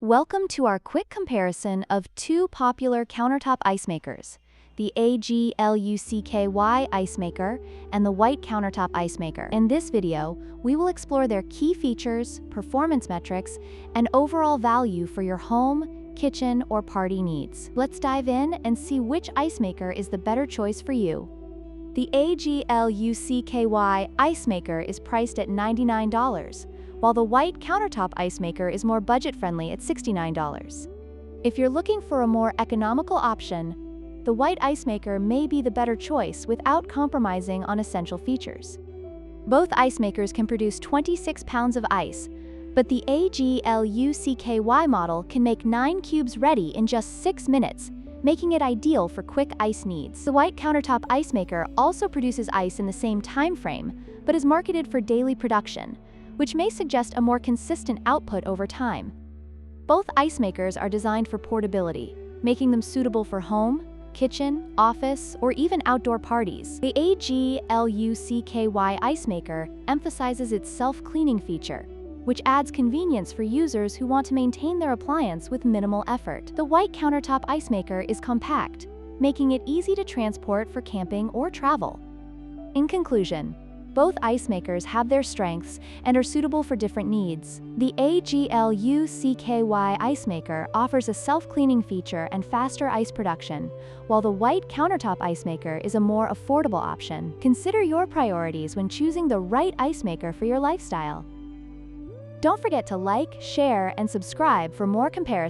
Welcome to our quick comparison of two popular countertop ice makers, the AGLUCKY ice maker and the white countertop ice maker. In this video, we will explore their key features, performance metrics, and overall value for your home, kitchen, or party needs. Let's dive in and see which ice maker is the better choice for you. The AGLUCKY ice maker is priced at $99. While the white countertop ice maker is more budget-friendly at $69. If you're looking for a more economical option, the white ice maker may be the better choice without compromising on essential features. Both ice makers can produce 26 pounds of ice, but the AGLUCKY model can make 9 cubes ready in just 6 minutes, making it ideal for quick ice needs. The white countertop ice maker also produces ice in the same time frame, but is marketed for daily production, which may suggest a more consistent output over time. Both ice makers are designed for portability, making them suitable for home, kitchen, office, or even outdoor parties. The AGLUCKY ice maker emphasizes its self-cleaning feature, which adds convenience for users who want to maintain their appliance with minimal effort. The white countertop ice maker is compact, making it easy to transport for camping or travel. In conclusion, both ice makers have their strengths and are suitable for different needs. The AGLUCKY ice maker offers a self-cleaning feature and faster ice production, while the white countertop ice maker is a more affordable option. Consider your priorities when choosing the right ice maker for your lifestyle. Don't forget to like, share, and subscribe for more comparisons.